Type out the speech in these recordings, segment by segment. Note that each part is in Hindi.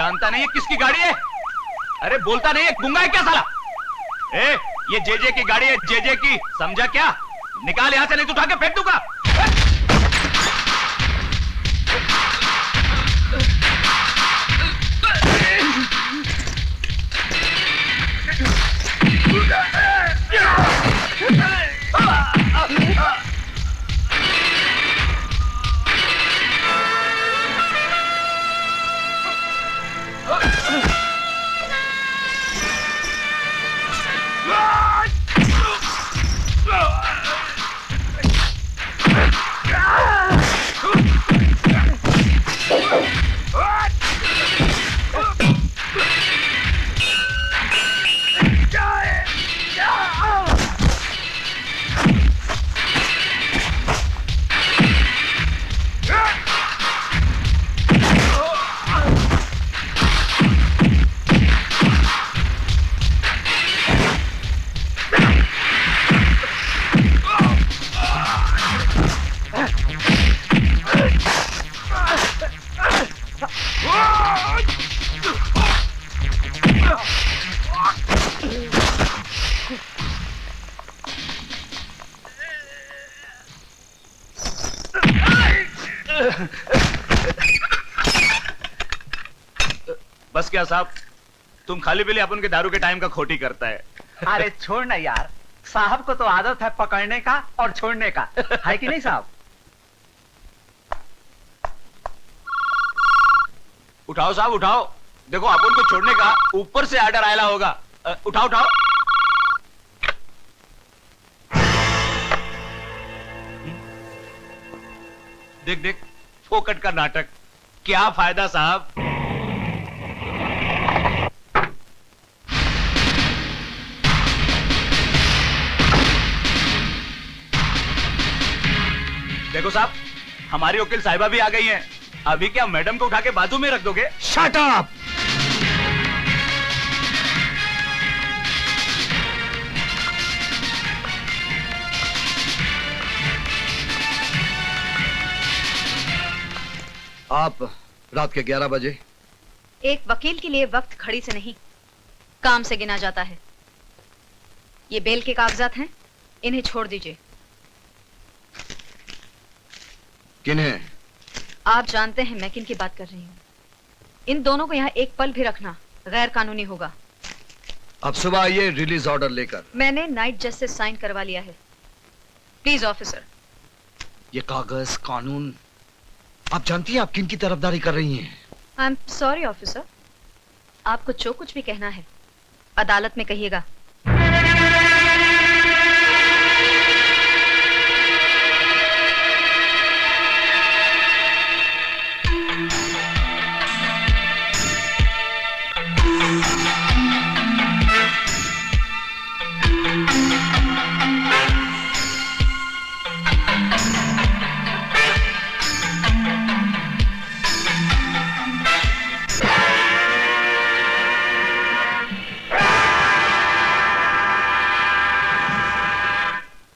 जानता नहीं है किसकी गाड़ी है? अरे बोलता नहीं है, गूंगा है क्या साला? ए, ये जेजे की गाड़ी है, जेजे की, समझा क्या? निकाल यहां से, नहीं तो उठा के फेंक दूंगा। बस क्या साहब, तुम खाली पीली अपन के दारू के टाइम का खोटी करता है। अरे छोड़ ना यार, साहब को तो आदत है पकड़ने का और छोड़ने का, है कि नहीं साहब? उठाओ साहब उठाओ, देखो अपन को छोड़ने का ऊपर से आर्डर आयला होगा। उठाओ उठाओ। देख देख, फोकट का नाटक, क्या फायदा साहब? देखो साहब, हमारी वकील साहिबा भी आ गई हैं। अभी क्या मैडम को उठा के बाजू में रख दोगे? Shut up! आप रात के 11 बजे? एक वकील के लिए वक्त घड़ी से नहीं, काम से गिना जाता है। ये बेल के कागजात हैं, इन्हें छोड़ दीजिए। किन्हें? आप जानते हैं मैं किन की बात कर रही हूँ। इन दोनों को यहाँ एक पल भी रखना गैर कानूनी होगा। अब सुबह आइए रिलीज ऑर्डर लेकर। मैंने नाइट जस्टिस साइन करवा लिया है। Please officer. ये कागज, कानून, आप जानती हैं आप किन की तरफदारी कर रही हैं? आई एम सॉरी ऑफिसर, आपको जो कुछ भी कहना है अदालत में कहिएगा।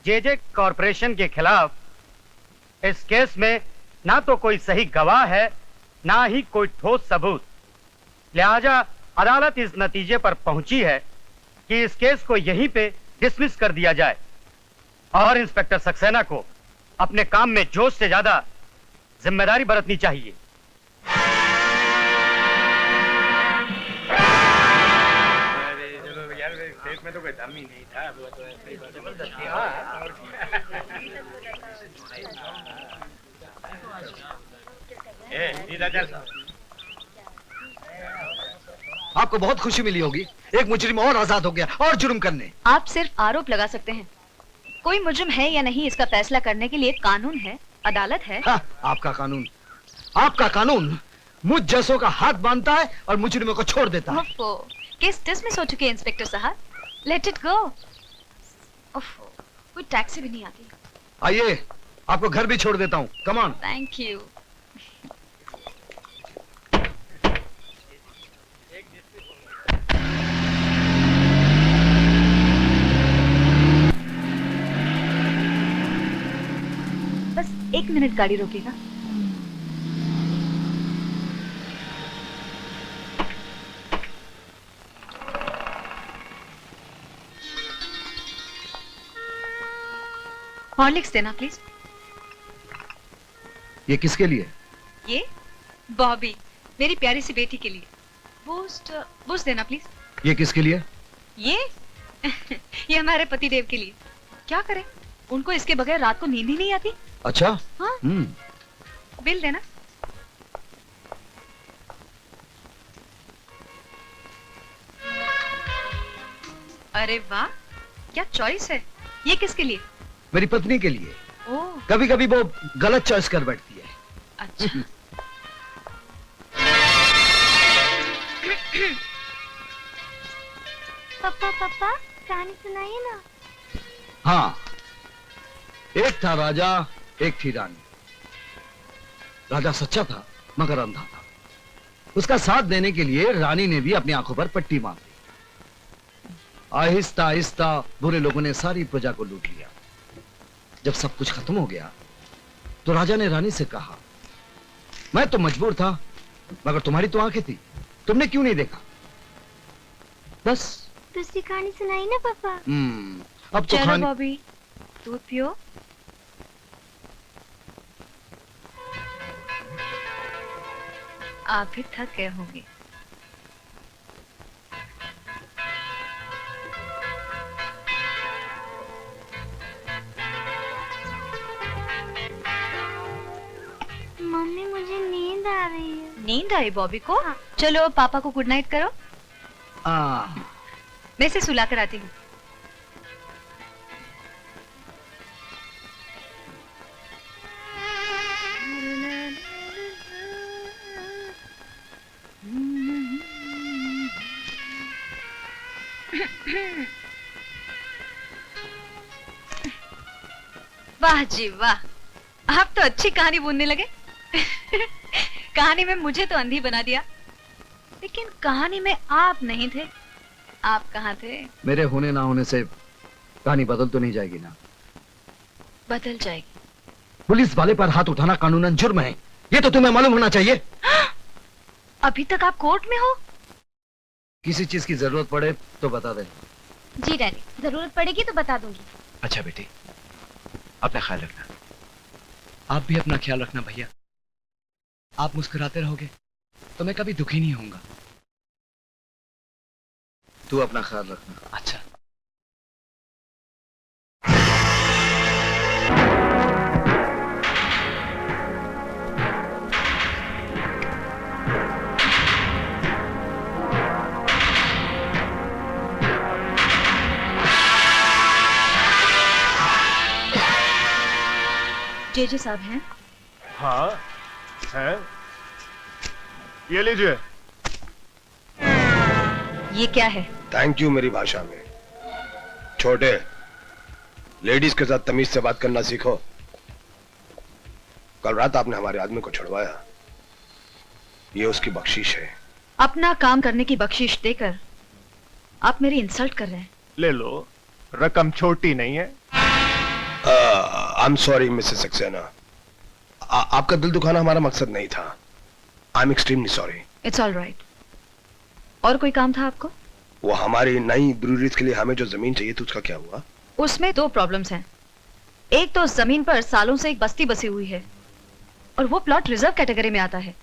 जेजे कॉरपोरेशन के खिलाफ इस केस में ना तो कोई सही गवाह है, ना ही कोई ठोस सबूत। लिहाजा अदालत इस नतीजे पर पहुंची है कि इस केस को यहीं पे डिसमिस कर दिया जाए और इंस्पेक्टर सक्सेना को अपने काम में जोश से ज्यादा जिम्मेदारी बरतनी चाहिए। में तो कोई दम ही नहीं था। आपको बहुत खुशी मिली होगी, एक मुजरिम और आजाद हो गया और जुर्म करने। आप सिर्फ आरोप लगा सकते हैं, कोई मुजरिम है या नहीं इसका फैसला करने के लिए कानून है, अदालत है। हाँ, आपका कानून मुझ जैसों का हाथ बांधता है और मुजरिमों को छोड़ देता है। केस डिसमिस हो चुके हैं इंस्पेक्टर साहब, लेट इट गो। कोई टैक्सी भी नहीं आती। आइए, आपको घर भी छोड़ देता हूँ। Come on. Thank you. बस 1 मिनट गाड़ी रोकेगा। हॉर्लिक्स देना प्लीज। ये किसके लिए? ये बॉबी, मेरी प्यारी सी बेटी के लिए। बूस्ट बूस्ट देना प्लीज। ये किसके लिए? ये ये हमारे पति देव के लिए। क्या करें, उनको इसके बगैर रात को नींद ही नहीं आती। अच्छा। हाँ। बिल देना। अरे वाह, क्या चॉइस है। ये किसके लिए? मेरी पत्नी के लिए। ओह कभी कभी वो गलत चॉइस कर बैठती है। अच्छा। पापा पापा कहानी सुनाइए ना। हाँ, एक था राजा, एक थी रानी। राजा सच्चा था मगर अंधा था। उसका साथ देने के लिए रानी ने भी अपनी आंखों पर पट्टी बांध दी। आहिस्ता आहिस्ता बुरे लोगों ने सारी प्रजा को लूट लिया। जब सब कुछ खत्म हो गया तो राजा ने रानी से कहा, मैं तो मजबूर था मगर तुम्हारी तो आंखें थी, तुमने क्यों नहीं देखा? बस। दूसरी कहानी सुनाइए ना पापा। अब तो चलो खाने। बॉबी, दूध पियो। आप भी थक गए होंगे। मम्मी मुझे नींद आ रही है। नींद आई बॉबी को? चलो पापा को गुड नाइट करो। मैं इसे सुला कर आती हूँ। वाह जी वाह, आप तो अच्छी कहानी बुनने लगे। कहानी में मुझे तो अंधी बना दिया, लेकिन कहानी में आप नहीं थे। आप कहाँ थे? मेरे होने ना होने से कहानी बदल तो नहीं जाएगी ना? बदल जाएगी। पुलिस वाले पर हाथ उठाना कानूनन जुर्म है, ये तो तुम्हें मालूम होना चाहिए। अभी तक आप कोर्ट में हो? किसी चीज की जरूरत पड़े तो बता दे। जी डैडी, जरूरत पड़ेगी तो बता दूंगी। अच्छा बेटी, अपना ख्याल रखना। आप भी अपना ख्याल रखना भैया। आप मुस्कुराते रहोगे तो मैं कभी दुखी नहीं होऊंगा। तू अपना ख्याल रखना। अच्छा। जेजे साहब हैं? हाँ है, ये लीजिए। ये क्या है? थैंक यू मेरी भाषा में। छोटे, लेडीज के साथ तमीज से बात करना सीखो। कल रात आपने हमारे आदमी को छुड़वाया, ये उसकी बख्शीश है। अपना काम करने की बख्शीश देकर आप मेरी इंसल्ट कर रहे हैं। ले लो, रकम छोटी नहीं है। I am sorry Mrs Saxena, आपका दिल दुखाना हमारा मकसद नहीं था। I am extremely sorry. It's all right. और कोई काम था आपको? वो हमारी नई ब्रूरीज के लिए हमें जो जमीन चाहिए थी उसका क्या हुआ? उसमें दो प्रॉब्लम्स हैं। एक तो जमीन पर सालों से एक बस्ती बसी हुई है और वो प्लॉट रिजर्व कैटेगरी में आता है।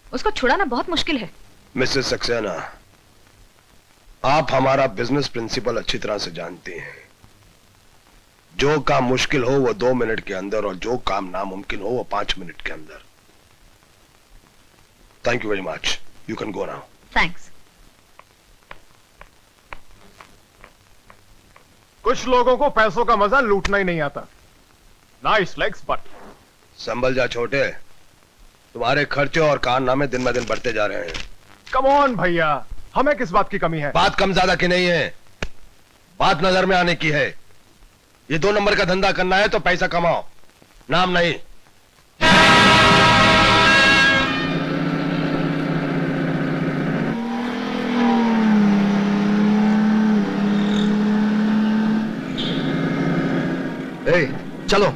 उसको छुड़ाना बहुत मुश्किल है। मिसेस सक्सेना, आप हमारा बिजनेस प्रिंसिपल अच्छी तरह से जानते हैं। जो काम मुश्किल हो वो 2 मिनट के अंदर और जो काम नामुमकिन हो वो 5 मिनट के अंदर। Thank you very much, you can go now. Thanks. कुछ लोगों को पैसों का मजा लूटना ही नहीं आता। Nice legs but. संभल जा छोटे, तुम्हारे खर्चे और कारनामे दिन ब दिन बढ़ते जा रहे हैं। कम ऑन भैया, हमें किस बात की कमी है? बात कम ज्यादा की नहीं है, बात नजर में आने की है। ये 2 नंबर का धंधा करना है तो पैसा कमाओ, नाम नहीं। ए, चलो।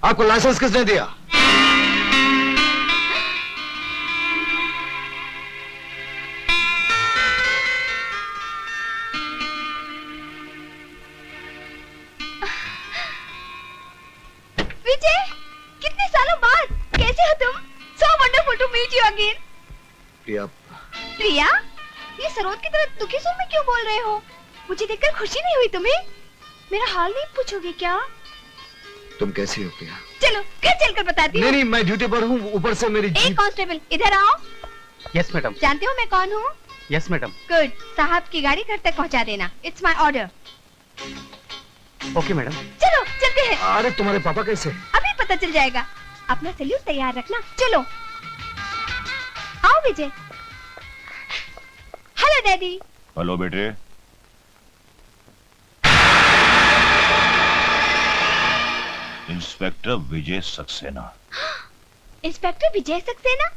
आपको लाइसेंस किसने दिया? विजय, कितने सालों बाद कैसे हो तुम? So wonderful to meet you again. प्रिया, प्रिया, ये सरोद की तरह दुखी सुर में क्यों बोल रहे हो? मुझे देखकर खुशी नहीं हुई तुम्हें? मेरा हाल नहीं पूछोगे क्या? तुम कैसी हो प्रिया? चलो घर चलकर बताती हूँ। नहीं, मैं ड्यूटी पर हूँ, ऊपर से मेरी एक जीप। कांस्टेबल इधर आओ। Yes madam. जानते हो मैं कौन हूँ? Yes madam. गुड, साहब की गाड़ी घर तक पहुँचा देना। It's my order. Okay madam. चलो चलते हैं। अरे तुम्हारे पापा कैसे? अभी पता चल जाएगा। अपना सैल्यूट तैयार रखना। चलो आओ विजय। Hello daddy. हेलो बेटे। Inspector Vijay Saxena. Inspector Vijay Saxena?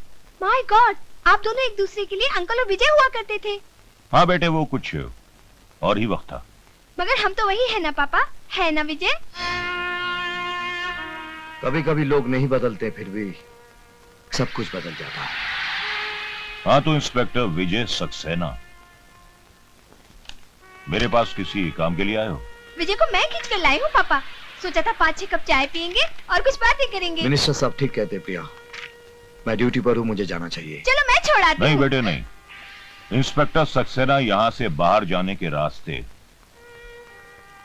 My God, आप दोनों एक दूसरे के लिए अंकल और विजय हुआ करते थे। हाँ बेटे, वो कुछ और ही वक्त था। मगर हम तो वही है ना पापा, है ना विजय? कभी कभी लोग नहीं बदलते, फिर भी सब कुछ बदल जाता है। हाँ तो इंस्पेक्टर विजय सक्सेना, मेरे पास किसी काम के लिए आए हो? विजय को मैं खींच कर लाई हूँ पापा। सोचा था 5-6 कप चाय पियेंगे और कुछ बातें करेंगे। मिनिस्टर साहब ठीक कहते प्रिया, मैं ड्यूटी पर हूँ, मुझे जाना चाहिए। चलो मैं छोड़ाती हूँ। नहीं बेटे नहीं, इंस्पेक्टर सक्सेना यहाँ से बाहर जाने के रास्ते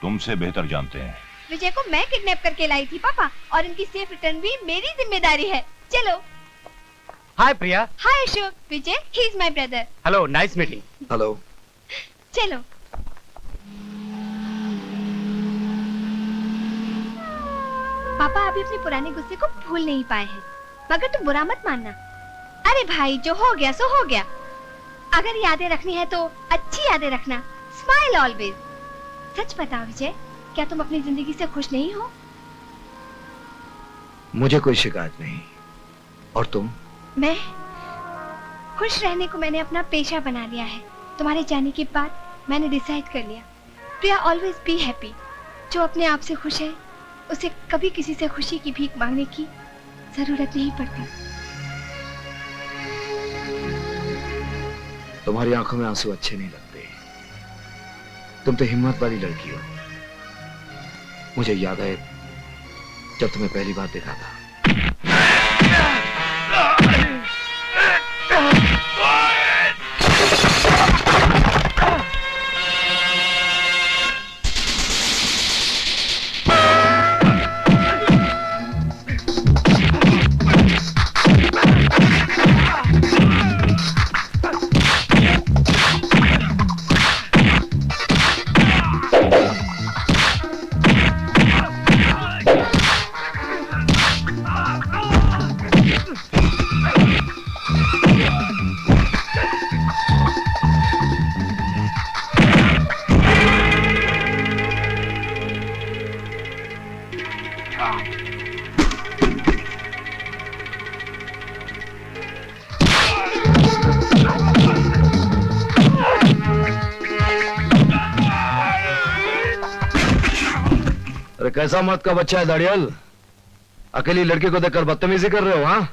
तुमसे बेहतर जानते हैं। विजय को मैं किडनैप करके लाई थी पापा, और इनकी सेफ रिटर्न भी मेरी जिम्मेदारी है। चलो। Hi Priya. Hi Ashok. Vijay, he is my brother. Hello, nice meeting. Hello. चलो। पापा अभी अपने पुराने गुस्से को भूल नहीं पाए हैं, मगर तुम बुरा मत मानना। अरे भाई, जो हो गया सो हो गया। अगर यादें रखनी है तो अच्छी यादें रखना। Smile always. सच बताओ विजय, क्या तुम अपनी जिंदगी से खुश नहीं हो? मुझे कोई शिकायत नहीं। और तुम? मैं खुश रहने को मैंने अपना पेशा बना लिया है। तुम्हारे जाने के बाद मैंने डिसाइड कर लिया, प्रिया ऑलवेज बी हैप्पी। जो अपने आप से खुश है उसे कभी किसी से खुशी की भीख मांगने की जरूरत नहीं पड़ती। तुम्हारी आंखों में आंसू अच्छे नहीं लगते। तुम तो हिम्मत वाली लड़की हो। मुझे याद है जब तुम्हें पहली बार देखा था। अरे कैसा मर्द का बच्चा है दाड़ियल, अकेली लड़की को देखकर बदतमीजी कर रहे हो? हाँ,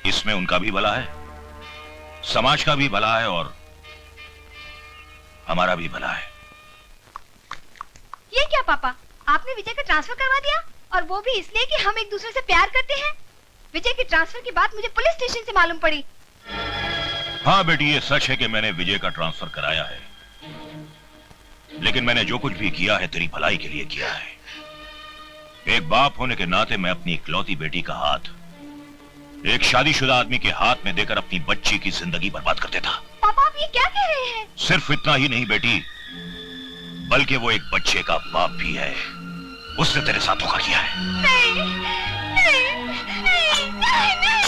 इसमें उनका भी भला है, समाज का भी भला है और हमारा भी भला है। ये क्या पापा, आपने विजय का ट्रांसफर करवा दिया, और वो भी इसलिए कि हम एक दूसरे से प्यार करते हैं? विजय के ट्रांसफर की बात मुझे पुलिस स्टेशन से मालूम पड़ी। हाँ बेटी, ये सच है कि मैंने विजय का ट्रांसफर कराया है, लेकिन मैंने जो कुछ भी किया है तेरी भलाई के लिए किया है। एक बाप होने के नाते मैं अपनी इकलौती बेटी का हाथ एक शादीशुदा आदमी के हाथ में देकर अपनी बच्ची की जिंदगी बर्बाद कर देता। पापा आप ये क्या कह रहे हैं? सिर्फ इतना ही नहीं बेटी, बल्कि वो एक बच्चे का बाप भी है। उसने तेरे साथ धोखा किया है। नहीं, नहीं, नहीं, नहीं, नहीं।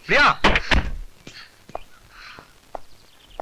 प्रिया